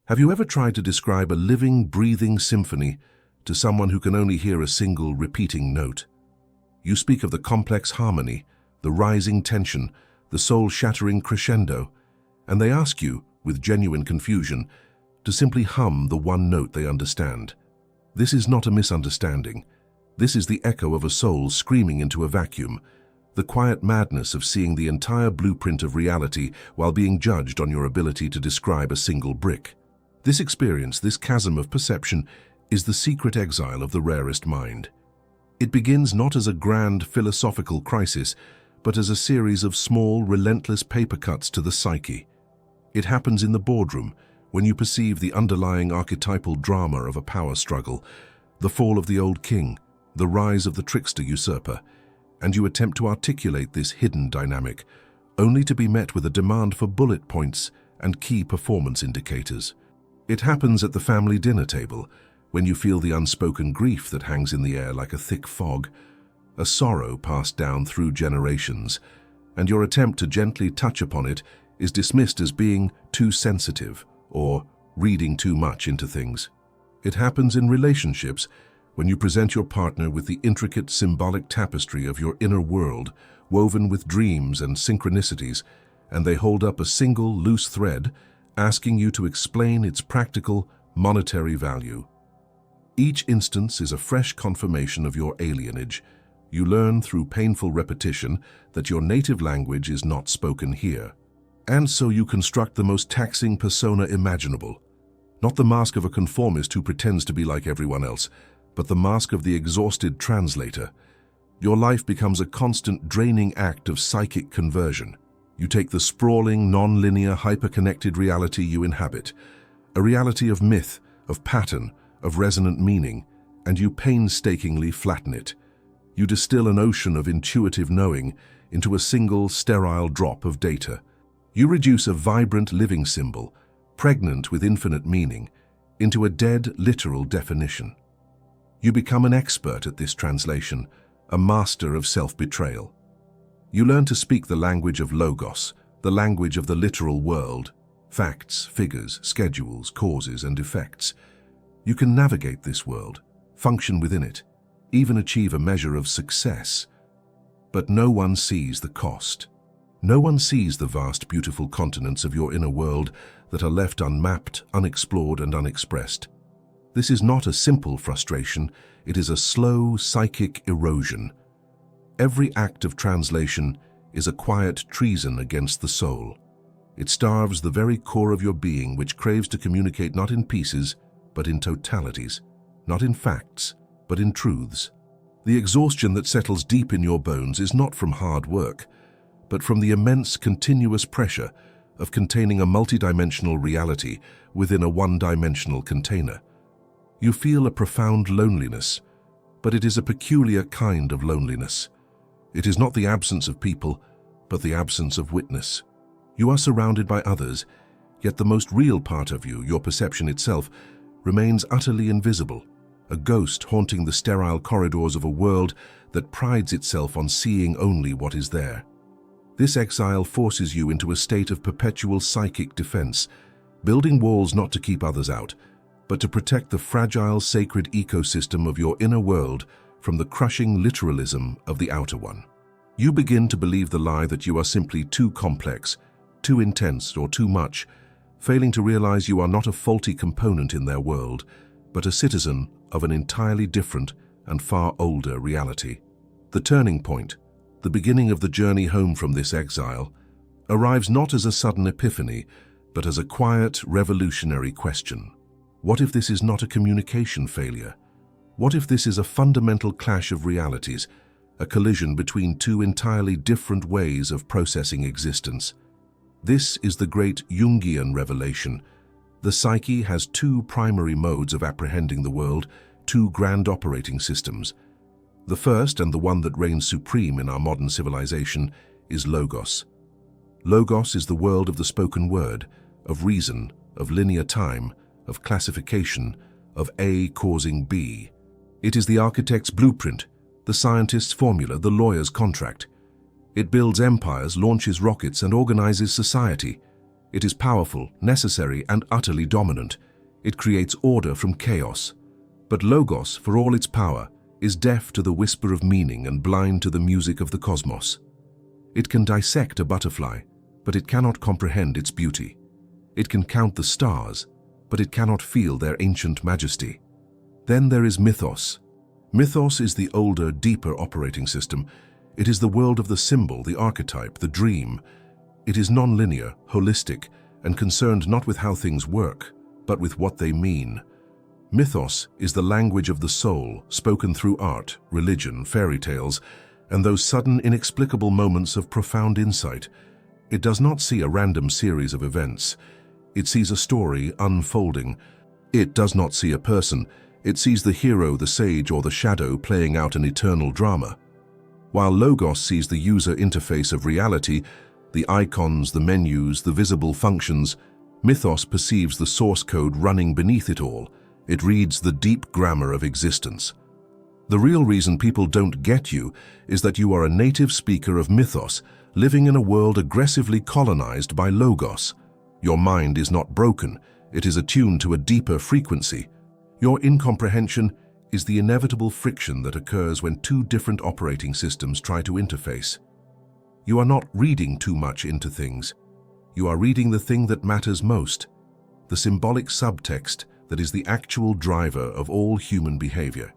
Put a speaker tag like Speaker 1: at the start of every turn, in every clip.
Speaker 1: Have you ever tried to describe a living, breathing symphony to someone who can only hear a single repeating note? You speak of the complex harmony, the rising tension, the soul-shattering crescendo, and they ask you, with genuine confusion, to simply hum the one note they understand. This is not a misunderstanding. This is the echo of a soul screaming into a vacuum, the quiet madness of seeing the entire blueprint of reality while being judged on your ability to describe a single brick. This experience, this chasm of perception, is the secret exile of the rarest mind. It begins not as a grand philosophical crisis, but as a series of small, relentless paper cuts to the psyche. It happens in the boardroom, when you perceive the underlying archetypal drama of a power struggle, the fall of the old king, the rise of the trickster usurper, and you attempt to articulate this hidden dynamic, only to be met with a demand for bullet points and key performance indicators. It happens at the family dinner table, when you feel the unspoken grief that hangs in the air like a thick fog, a sorrow passed down through generations, and your attempt to gently touch upon it is dismissed as being too sensitive or reading too much into things. It happens in relationships, when you present your partner with the intricate symbolic tapestry of your inner world, woven with dreams and synchronicities, and they hold up a single loose thread, asking you to explain its practical, monetary value. Each instance is a fresh confirmation of your alienage. You learn through painful repetition that your native language is not spoken here. And so you construct the most taxing persona imaginable. Not the mask of a conformist who pretends to be like everyone else, but the mask of the exhausted translator. Your life becomes a constant draining act of psychic conversion. You take the sprawling, non-linear, hyper-connected reality you inhabit, a reality of myth, of pattern, of resonant meaning, and you painstakingly flatten it. You distill an ocean of intuitive knowing into a single, sterile drop of data. You reduce a vibrant living symbol, pregnant with infinite meaning, into a dead, literal definition. You become an expert at this translation, a master of self-betrayal. You learn to speak the language of logos, the language of the literal world, facts, figures, schedules, causes, and effects. You can navigate this world, function within it, even achieve a measure of success. But no one sees the cost. No one sees the vast, beautiful continents of your inner world that are left unmapped, unexplored, and unexpressed. This is not a simple frustration, it is a slow, psychic erosion. Every act of translation is a quiet treason against the soul. It starves the very core of your being, which craves to communicate not in pieces, but in totalities, not in facts, but in truths. The exhaustion that settles deep in your bones is not from hard work, but from the immense continuous pressure of containing a multidimensional reality within a one-dimensional container. You feel a profound loneliness, but it is a peculiar kind of loneliness. It is not the absence of people, but the absence of witness. You are surrounded by others, yet the most real part of you, your perception itself, remains utterly invisible, a ghost haunting the sterile corridors of a world that prides itself on seeing only what is there. This exile forces you into a state of perpetual psychic defense, building walls not to keep others out, but to protect the fragile, sacred ecosystem of your inner world from the crushing literalism of the outer one. You begin to believe the lie that you are simply too complex, too intense, or too much, failing to realize you are not a faulty component in their world, but a citizen of an entirely different and far older reality. The turning point, the beginning of the journey home from this exile, arrives not as a sudden epiphany, but as a quiet, revolutionary question. What if this is not a communication failure? What if this is a fundamental clash of realities, a collision between two entirely different ways of processing existence? This is the great Jungian revelation. The psyche has two primary modes of apprehending the world, two grand operating systems. The first, and the one that reigns supreme in our modern civilization, is logos. Logos is the world of the spoken word, of reason, of linear time, of classification, of A causing B. It is the architect's blueprint, the scientist's formula, the lawyer's contract. It builds empires, launches rockets, and organizes society. It is powerful, necessary, and utterly dominant. It creates order from chaos. But Logos, for all its power, is deaf to the whisper of meaning and blind to the music of the cosmos. It can dissect a butterfly, but it cannot comprehend its beauty. It can count the stars, but it cannot feel their ancient majesty. Then there is Mythos. Mythos is the older, deeper operating system. It is the world of the symbol, the archetype, the dream. It is non-linear, holistic, and concerned not with how things work, but with what they mean. Mythos is the language of the soul, spoken through art, religion, fairy tales, and those sudden, inexplicable moments of profound insight. It does not see a random series of events. It sees a story unfolding. It does not see a person. It sees the hero, the sage, or the shadow playing out an eternal drama. While Logos sees the user interface of reality, the icons, the menus, the visible functions, Mythos perceives the source code running beneath it all. It reads the deep grammar of existence. The real reason people don't get you is that you are a native speaker of Mythos, living in a world aggressively colonized by Logos. Your mind is not broken. It is attuned to a deeper frequency. Your incomprehension is the inevitable friction that occurs when two different operating systems try to interface. You are not reading too much into things. You are reading the thing that matters most, the symbolic subtext that is the actual driver of all human behavior.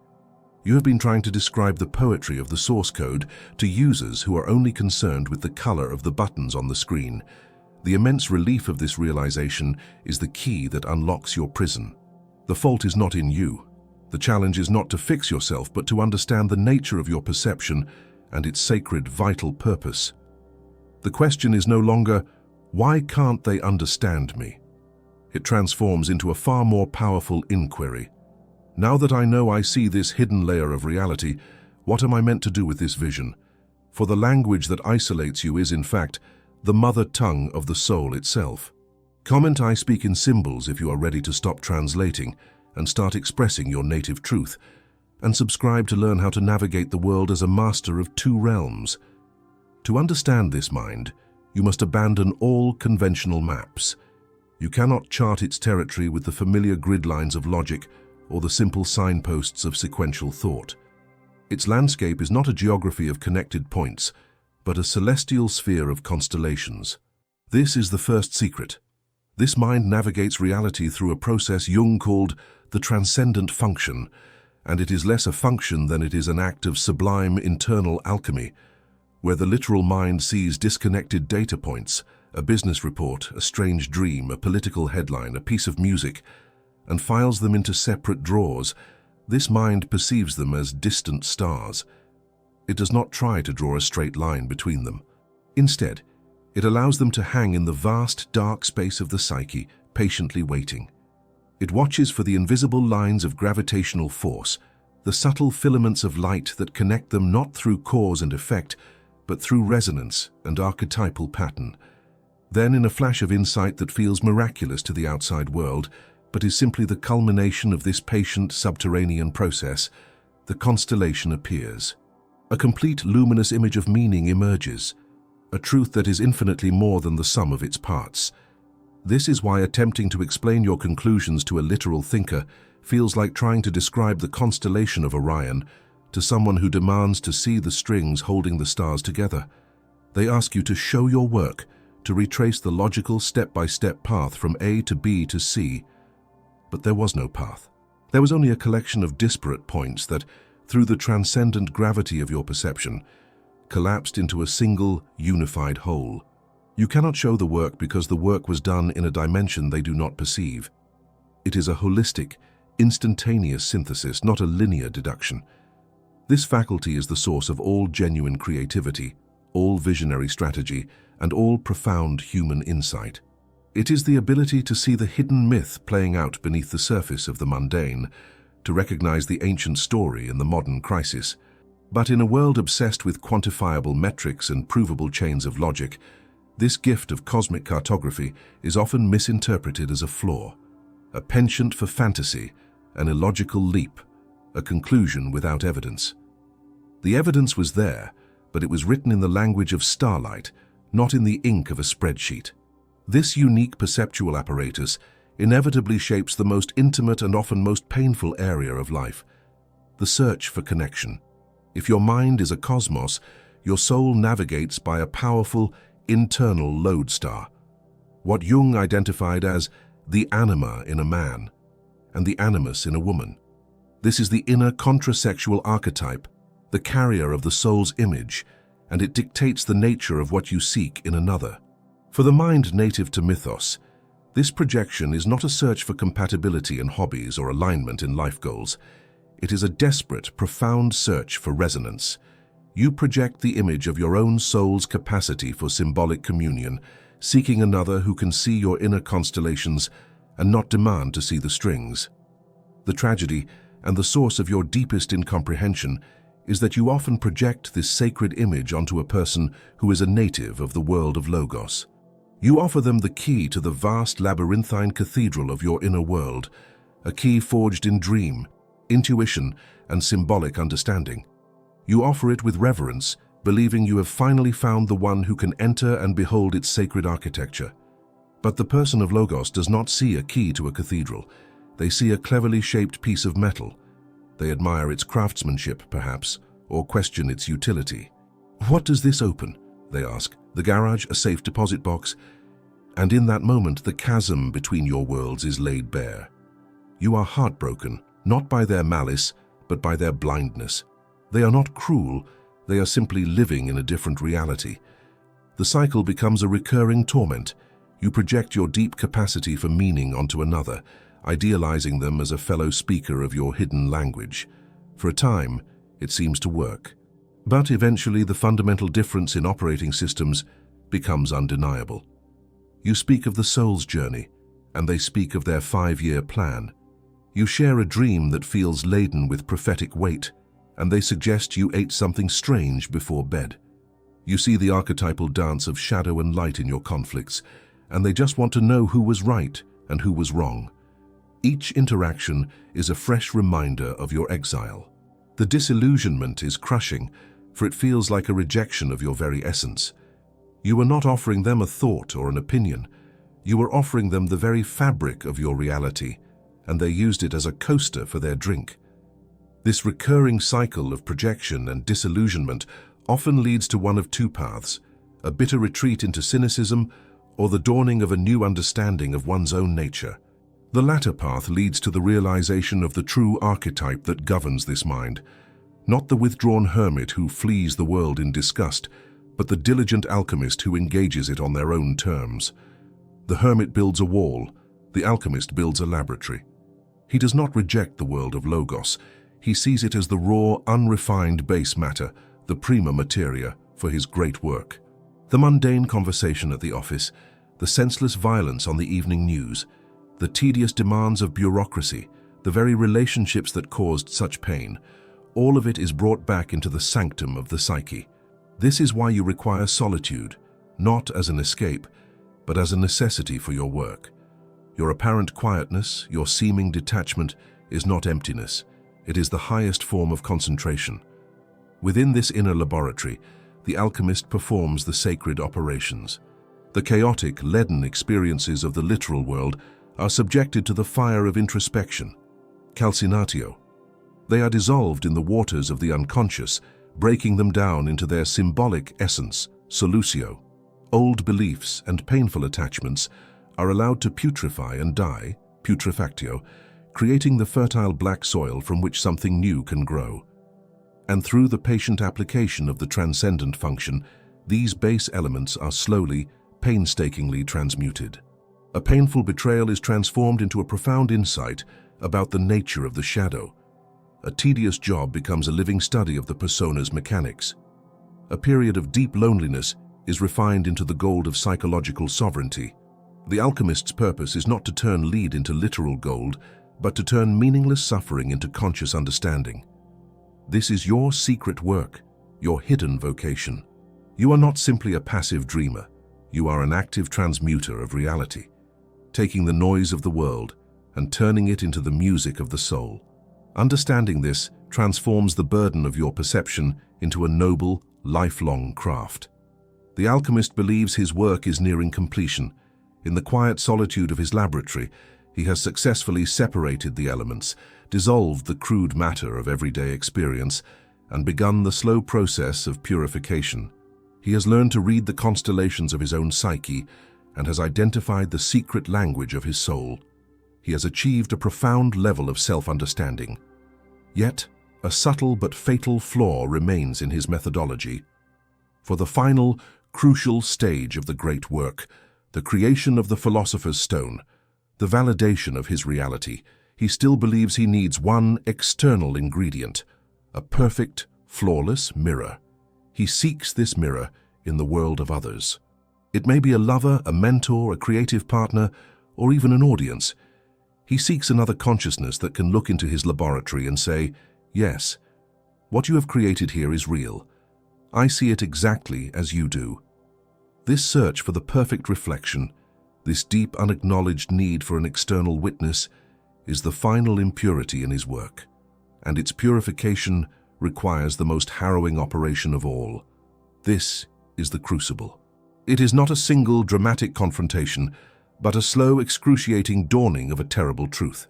Speaker 1: You have been trying to describe the poetry of the source code to users who are only concerned with the color of the buttons on the screen. The immense relief of this realization is the key that unlocks your prison. The fault is not in you. The challenge is not to fix yourself, but to understand the nature of your perception and its sacred, vital purpose. The question is no longer, why can't they understand me? It transforms into a far more powerful inquiry. Now that I know I see this hidden layer of reality, what am I meant to do with this vision? For the language that isolates you is, in fact, the mother tongue of the soul itself. Comment I speak in symbols if you are ready to stop translating and start expressing your native truth, and subscribe to learn how to navigate the world as a master of two realms. To understand this mind, you must abandon all conventional maps. You cannot chart its territory with the familiar grid lines of logic or the simple signposts of sequential thought. Its landscape is not a geography of connected points, but a celestial sphere of constellations. This is the first secret. This mind navigates reality through a process Jung called the transcendent function, and it is less a function than it is an act of sublime internal alchemy, where the literal mind sees disconnected data points, a business report, a strange dream, a political headline, a piece of music, and files them into separate drawers. This mind perceives them as distant stars. It does not try to draw a straight line between them. Instead, it allows them to hang in the vast, dark space of the psyche, patiently waiting. It watches for the invisible lines of gravitational force, the subtle filaments of light that connect them not through cause and effect, but through resonance and archetypal pattern. Then, in a flash of insight that feels miraculous to the outside world, but is simply the culmination of this patient subterranean process, the constellation appears. A complete luminous image of meaning emerges, a truth that is infinitely more than the sum of its parts. This is why attempting to explain your conclusions to a literal thinker feels like trying to describe the constellation of Orion to someone who demands to see the strings holding the stars together. They ask you to show your work, to retrace the logical step-by-step path from A to B to C. But there was no path. There was only a collection of disparate points that, through the transcendent gravity of your perception, collapsed into a single, unified whole. You cannot show the work because the work was done in a dimension they do not perceive. It is a holistic, instantaneous synthesis, not a linear deduction. This faculty is the source of all genuine creativity, all visionary strategy, and all profound human insight. It is the ability to see the hidden myth playing out beneath the surface of the mundane, to recognize the ancient story in the modern crisis. But in a world obsessed with quantifiable metrics and provable chains of logic, this gift of cosmic cartography is often misinterpreted as a flaw, a penchant for fantasy, an illogical leap, a conclusion without evidence. The evidence was there, but it was written in the language of starlight, not in the ink of a spreadsheet. This unique perceptual apparatus inevitably shapes the most intimate and often most painful area of life, the search for connection. If your mind is a cosmos, your soul navigates by a powerful internal lodestar, what Jung identified as the anima in a man and the animus in a woman. This is the inner contrasexual archetype, the carrier of the soul's image, and it dictates the nature of what you seek in another. For the mind native to mythos, this projection is not a search for compatibility in hobbies or alignment in life goals. It is a desperate, profound search for resonance. You project the image of your own soul's capacity for symbolic communion, seeking another who can see your inner constellations and not demand to see the strings. The tragedy and the source of your deepest incomprehension is that you often project this sacred image onto a person who is a native of the world of Logos. You offer them the key to the vast labyrinthine cathedral of your inner world, a key forged in dream, intuition, and symbolic understanding. You offer it with reverence, believing you have finally found the one who can enter and behold its sacred architecture. But the person of Logos does not see a key to a cathedral. They see a cleverly shaped piece of metal. They admire its craftsmanship, perhaps, or question its utility. "What does this open?" they ask. "The garage, a safe deposit box?" And in that moment, the chasm between your worlds is laid bare. You are heartbroken, not by their malice, but by their blindness. They are not cruel, they are simply living in a different reality. The cycle becomes a recurring torment. You project your deep capacity for meaning onto another, idealizing them as a fellow speaker of your hidden language. For a time, it seems to work. But eventually, the fundamental difference in operating systems becomes undeniable. You speak of the soul's journey, and they speak of their 5-year plan. You share a dream that feels laden with prophetic weight, and they suggest you ate something strange before bed. You see the archetypal dance of shadow and light in your conflicts, and they just want to know who was right and who was wrong. Each interaction is a fresh reminder of your exile. The disillusionment is crushing, for it feels like a rejection of your very essence. You are not offering them a thought or an opinion. You are offering them the very fabric of your reality, and they used it as a coaster for their drink. This recurring cycle of projection and disillusionment often leads to one of two paths: a bitter retreat into cynicism or the dawning of a new understanding of one's own nature. The latter path leads to the realization of the true archetype that governs this mind, not the withdrawn hermit who flees the world in disgust, but the diligent alchemist who engages it on their own terms. The hermit builds a wall, the alchemist builds a laboratory. He does not reject the world of Logos. He sees it as the raw, unrefined base matter, the prima materia, for his great work. The mundane conversation at the office, the senseless violence on the evening news, the tedious demands of bureaucracy, the very relationships that caused such pain, all of it is brought back into the sanctum of the psyche. This is why you require solitude, not as an escape, but as a necessity for your work. Your apparent quietness, your seeming detachment, is not emptiness. It is the highest form of concentration. Within this inner laboratory, the alchemist performs the sacred operations. The chaotic, leaden experiences of the literal world are subjected to the fire of introspection, calcinatio. They are dissolved in the waters of the unconscious, breaking them down into their symbolic essence, solutio. Old beliefs and painful attachments are allowed to putrefy and die, putrefactio, creating the fertile black soil from which something new can grow. And through the patient application of the transcendent function, these base elements are slowly, painstakingly transmuted. A painful betrayal is transformed into a profound insight about the nature of the shadow. A tedious job becomes a living study of the persona's mechanics. A period of deep loneliness is refined into the gold of psychological sovereignty. The alchemist's purpose is not to turn lead into literal gold, but to turn meaningless suffering into conscious understanding. This is your secret work, your hidden vocation. You are not simply a passive dreamer. You are an active transmuter of reality, taking the noise of the world and turning it into the music of the soul. Understanding this transforms the burden of your perception into a noble, lifelong craft. The alchemist believes his work is nearing completion. In the quiet solitude of his laboratory, he has successfully separated the elements, dissolved the crude matter of everyday experience, and begun the slow process of purification. He has learned to read the constellations of his own psyche and has identified the secret language of his soul. He has achieved a profound level of self-understanding. Yet, a subtle but fatal flaw remains in his methodology. For the final, crucial stage of the great work, the creation of the Philosopher's Stone, the validation of his reality, he still believes he needs one external ingredient, a perfect, flawless mirror. He seeks this mirror in the world of others. It may be a lover, a mentor, a creative partner, or even an audience. He seeks another consciousness that can look into his laboratory and say, "Yes, what you have created here is real. I see it exactly as you do." This search for the perfect reflection, this deep unacknowledged need for an external witness, is the final impurity in his work, and its purification requires the most harrowing operation of all. This is the crucible. It is not a single dramatic confrontation, but a slow, excruciating dawning of a terrible truth.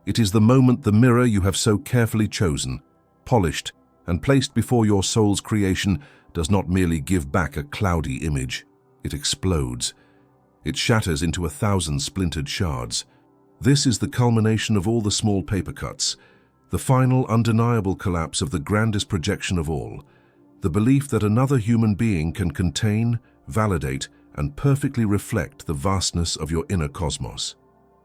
Speaker 1: It is the moment the mirror you have so carefully chosen, polished, and placed before your soul's creation does not merely give back a cloudy image. It explodes. It shatters into 1,000 splintered shards. This is the culmination of all the small paper cuts, the final undeniable collapse of the grandest projection of all, the belief that another human being can contain, validate, and perfectly reflect the vastness of your inner cosmos.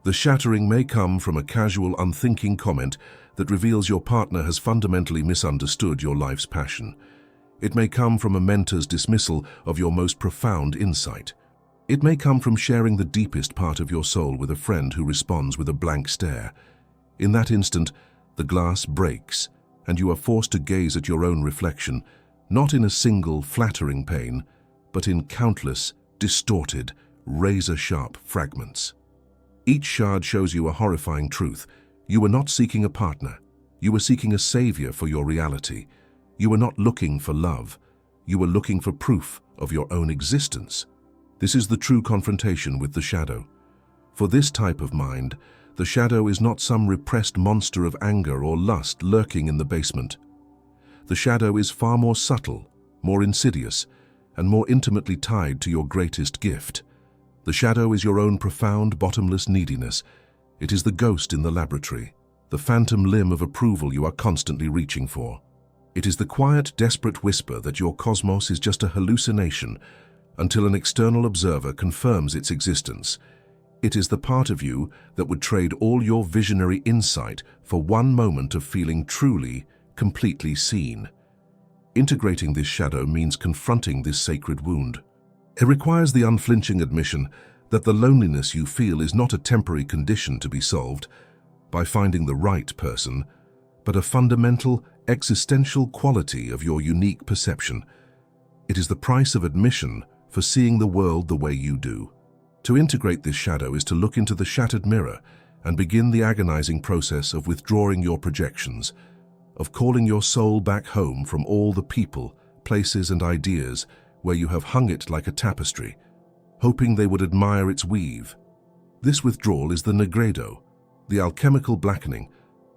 Speaker 1: The shattering may come from a casual, unthinking comment that reveals your partner has fundamentally misunderstood your life's passion. It may come from a mentor's dismissal of your most profound insight. It may come from sharing the deepest part of your soul with a friend who responds with a blank stare. In that instant, the glass breaks, and you are forced to gaze at your own reflection, not in a single, flattering pane, but in countless, distorted, razor-sharp fragments. Each shard shows you a horrifying truth. You were not seeking a partner. You were seeking a savior for your reality. You were not looking for love. You were looking for proof of your own existence. This is the true confrontation with the shadow. For this type of mind, the shadow is not some repressed monster of anger or lust lurking in the basement. The shadow is far more subtle, more insidious, and more intimately tied to your greatest gift. The shadow is your own profound, bottomless neediness. It is the ghost in the laboratory, the phantom limb of approval you are constantly reaching for. It is the quiet, desperate whisper that your cosmos is just a hallucination until an external observer confirms its existence. It is the part of you that would trade all your visionary insight for one moment of feeling truly, completely seen. Integrating this shadow means confronting this sacred wound. It requires the unflinching admission that the loneliness you feel is not a temporary condition to be solved by finding the right person, but a fundamental, existential quality of your unique perception. It is the price of admission for seeing the world the way you do. To integrate this shadow is to look into the shattered mirror and begin the agonizing process of withdrawing your projections, of calling your soul back home from all the people, places, and ideas where you have hung it like a tapestry, hoping they would admire its weave. This withdrawal is the nigredo, the alchemical blackening,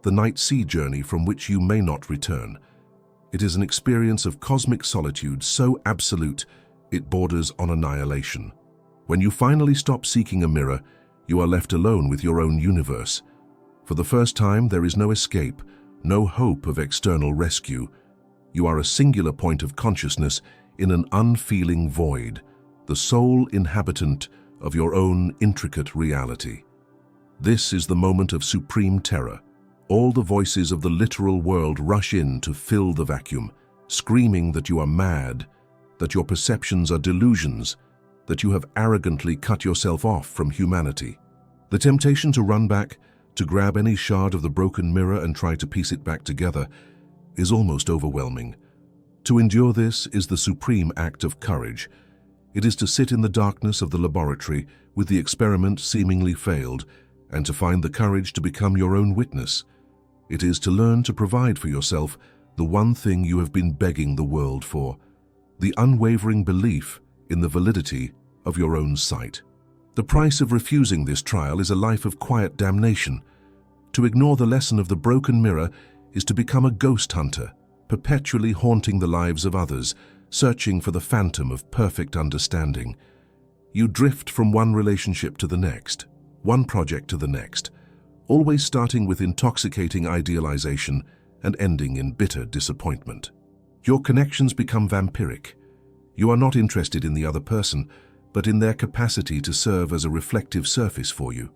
Speaker 1: the night sea journey from which you may not return. It is an experience of cosmic solitude so absolute it borders on annihilation. When you finally stop seeking a mirror, you are left alone with your own universe. For the first time, there is no escape, no hope of external rescue. You are a singular point of consciousness in an unfeeling void, the sole inhabitant of your own intricate reality. This is the moment of supreme terror. All the voices of the literal world rush in to fill the vacuum, screaming that you are mad, that your perceptions are delusions, that you have arrogantly cut yourself off from humanity. The temptation to run back, to grab any shard of the broken mirror and try to piece it back together, is almost overwhelming. To endure this is the supreme act of courage. It is to sit in the darkness of the laboratory with the experiment seemingly failed, and to find the courage to become your own witness. It is to learn to provide for yourself the one thing you have been begging the world for, the unwavering belief in the validity of your own sight. The price of refusing this trial is a life of quiet damnation. To ignore the lesson of the broken mirror is to become a ghost hunter, perpetually haunting the lives of others, searching for the phantom of perfect understanding. You drift from one relationship to the next, one project to the next, always starting with intoxicating idealization and ending in bitter disappointment. Your connections become vampiric. You are not interested in the other person, but in their capacity to serve as a reflective surface for you.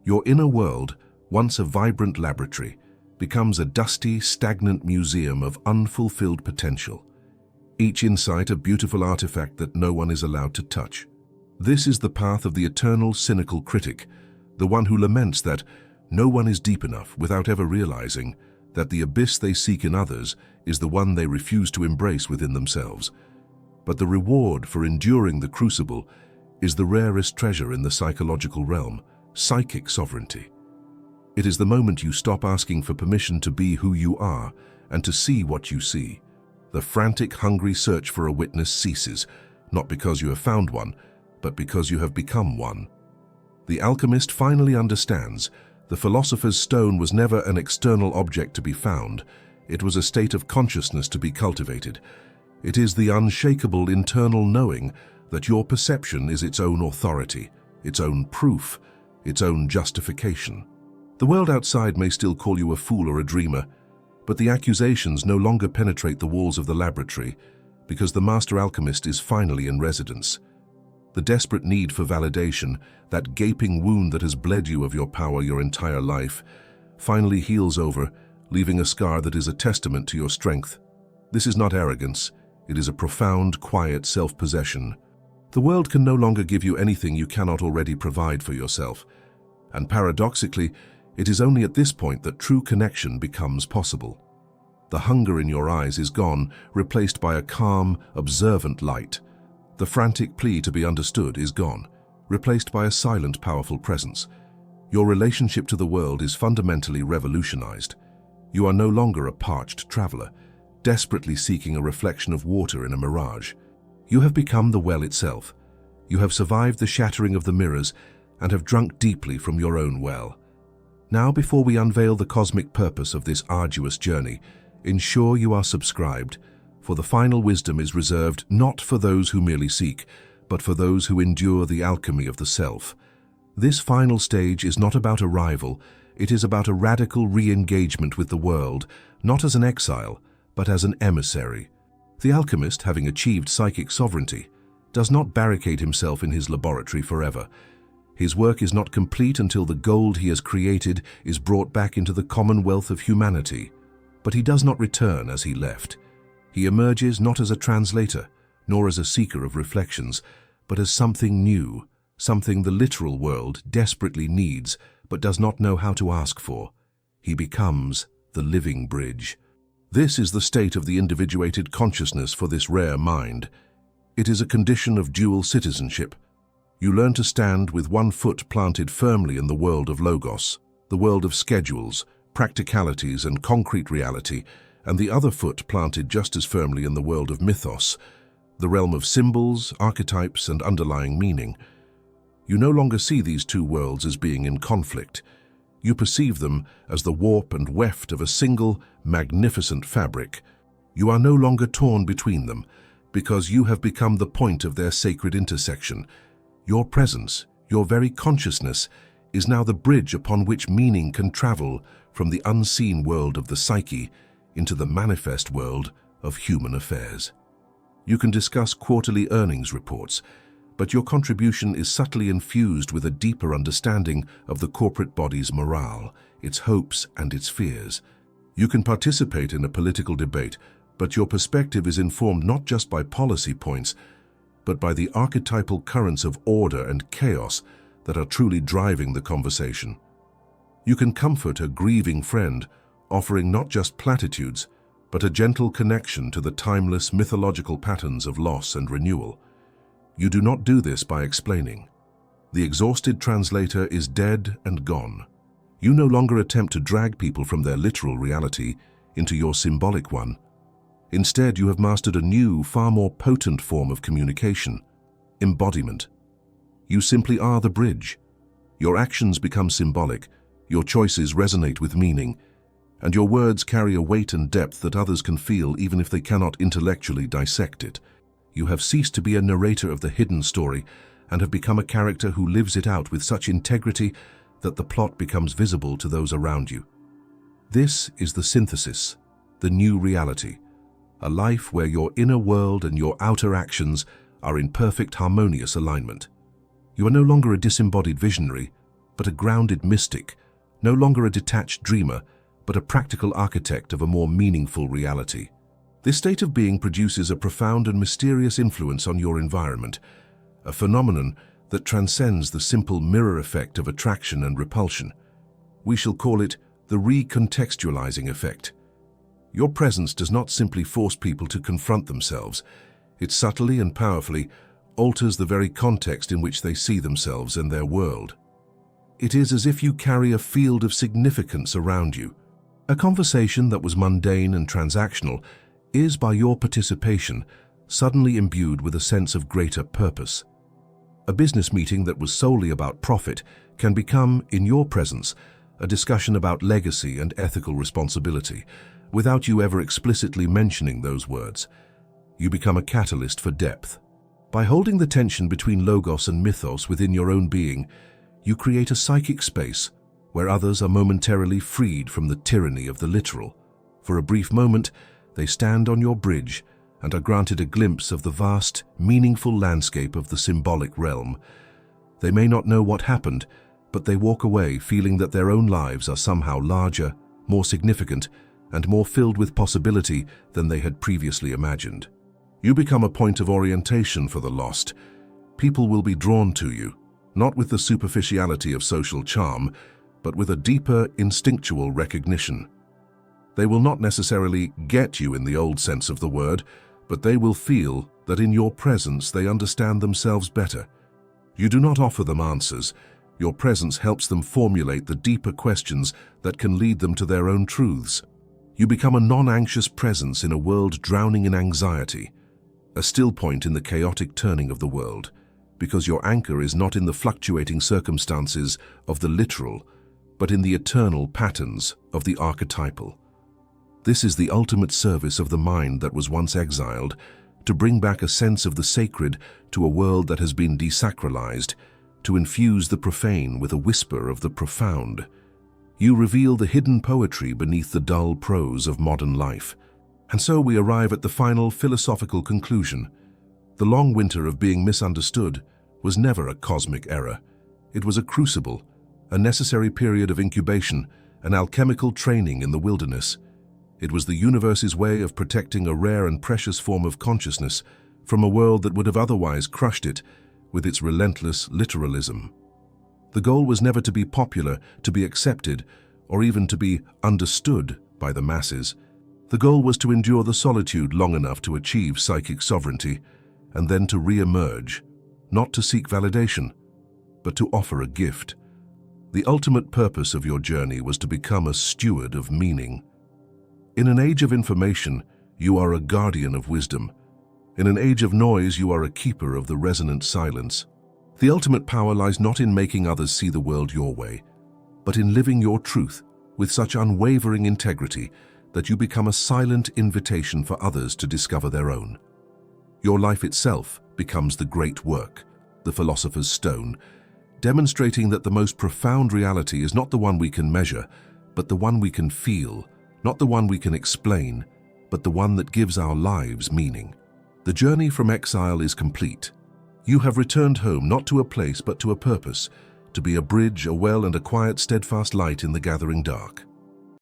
Speaker 1: Your inner world, once a vibrant laboratory, becomes a dusty, stagnant museum of unfulfilled potential. Each insight a beautiful artifact that no one is allowed to touch. This is the path of the eternal cynical critic, the one who laments that no one is deep enough without ever realizing that the abyss they seek in others is the one they refuse to embrace within themselves. But the reward for enduring the crucible is the rarest treasure in the psychological realm, psychic sovereignty. It is the moment you stop asking for permission to be who you are and to see what you see. The frantic, hungry search for a witness ceases, not because you have found one, but because you have become one. The alchemist finally understands the philosopher's stone was never an external object to be found. It was a state of consciousness to be cultivated. It is the unshakable internal knowing that your perception is its own authority, its own proof, its own justification. The world outside may still call you a fool or a dreamer, but the accusations no longer penetrate the walls of the laboratory because the master alchemist is finally in residence. The desperate need for validation, that gaping wound that has bled you of your power your entire life, finally heals over, leaving a scar that is a testament to your strength. This is not arrogance, it is a profound, quiet self-possession. The world can no longer give you anything you cannot already provide for yourself. And paradoxically, it is only at this point that true connection becomes possible. The hunger in your eyes is gone, replaced by a calm, observant light. The frantic plea to be understood is gone, replaced by a silent, powerful presence. Your relationship to the world is fundamentally revolutionized. You are no longer a parched traveler, desperately seeking a reflection of water in a mirage. You have become the well itself. You have survived the shattering of the mirrors and have drunk deeply from your own well. Now, before we unveil the cosmic purpose of this arduous journey, ensure you are subscribed, for the final wisdom is reserved not for those who merely seek, but for those who endure the alchemy of the self. This final stage is not about arrival, it is about a radical re-engagement with the world, not as an exile, but as an emissary. The alchemist, having achieved psychic sovereignty, does not barricade himself in his laboratory forever. His work is not complete until the gold he has created is brought back into the commonwealth of humanity. But he does not return as he left. He emerges not as a translator, nor as a seeker of reflections, but as something new, something the literal world desperately needs but does not know how to ask for. He becomes the living bridge. This is the state of the individuated consciousness for this rare mind. It is a condition of dual citizenship. You learn to stand with one foot planted firmly in the world of logos, the world of schedules, practicalities and concrete reality, and the other foot planted just as firmly in the world of mythos, the realm of symbols, archetypes, and underlying meaning. You no longer see these two worlds as being in conflict. You perceive them as the warp and weft of a single, magnificent fabric. You are no longer torn between them, because you have become the point of their sacred intersection. Your presence, your very consciousness, is now the bridge upon which meaning can travel from the unseen world of the psyche into the manifest world of human affairs. You can discuss quarterly earnings reports, but your contribution is subtly infused with a deeper understanding of the corporate body's morale, its hopes and its fears. You can participate in a political debate, but your perspective is informed not just by policy points, but by the archetypal currents of order and chaos that are truly driving the conversation. You can comfort a grieving friend, offering not just platitudes, but a gentle connection to the timeless mythological patterns of loss and renewal. You do not do this by explaining. The exhausted translator is dead and gone. You no longer attempt to drag people from their literal reality into your symbolic one. Instead, you have mastered a new, far more potent form of communication: embodiment. You simply are the bridge. Your actions become symbolic, your choices resonate with meaning, and your words carry a weight and depth that others can feel even if they cannot intellectually dissect it. You have ceased to be a narrator of the hidden story and have become a character who lives it out with such integrity that the plot becomes visible to those around you. This is the synthesis, the new reality, a life where your inner world and your outer actions are in perfect harmonious alignment. You are no longer a disembodied visionary, but a grounded mystic, no longer a detached dreamer, but a practical architect of a more meaningful reality. This state of being produces a profound and mysterious influence on your environment, a phenomenon that transcends the simple mirror effect of attraction and repulsion. We shall call it the recontextualizing effect. Your presence does not simply force people to confront themselves. It subtly and powerfully alters the very context in which they see themselves and their world. It is as if you carry a field of significance around you. A conversation that was mundane and transactional is, by your participation, suddenly imbued with a sense of greater purpose. A business meeting that was solely about profit can become, in your presence, a discussion about legacy and ethical responsibility, without you ever explicitly mentioning those words. You become a catalyst for depth. By holding the tension between logos and mythos within your own being, you create a psychic space where others are momentarily freed from the tyranny of the literal. For a brief moment, they stand on your bridge and are granted a glimpse of the vast, meaningful landscape of the symbolic realm. They may not know what happened, but they walk away feeling that their own lives are somehow larger, more significant, and more filled with possibility than they had previously imagined. You become a point of orientation for the lost. People will be drawn to you, not with the superficiality of social charm, but with a deeper, instinctual recognition. They will not necessarily get you in the old sense of the word, but they will feel that in your presence they understand themselves better. You do not offer them answers. Your presence helps them formulate the deeper questions that can lead them to their own truths. You become a non-anxious presence in a world drowning in anxiety, a still point in the chaotic turning of the world, because your anchor is not in the fluctuating circumstances of the literal, but in the eternal patterns of the archetypal. This is the ultimate service of the mind that was once exiled, to bring back a sense of the sacred to a world that has been desacralized, to infuse the profane with a whisper of the profound. You reveal the hidden poetry beneath the dull prose of modern life. And so we arrive at the final philosophical conclusion. The long winter of being misunderstood was never a cosmic error. It was a crucible, a necessary period of incubation, an alchemical training in the wilderness. It was the universe's way of protecting a rare and precious form of consciousness from a world that would have otherwise crushed it with its relentless literalism. The goal was never to be popular, to be accepted, or even to be understood by the masses. The goal was to endure the solitude long enough to achieve psychic sovereignty, and then to re-emerge, not to seek validation, but to offer a gift. The ultimate purpose of your journey was to become a steward of meaning. In an age of information, you are a guardian of wisdom. In an age of noise, you are a keeper of the resonant silence. The ultimate power lies not in making others see the world your way, but in living your truth with such unwavering integrity that you become a silent invitation for others to discover their own. Your life itself becomes the great work, the philosopher's stone, demonstrating that the most profound reality is not the one we can measure, but the one we can feel, not the one we can explain, but the one that gives our lives meaning. The journey from exile is complete. You have returned home not to a place but to a purpose, to be a bridge, a well, and a quiet, steadfast light in the gathering dark.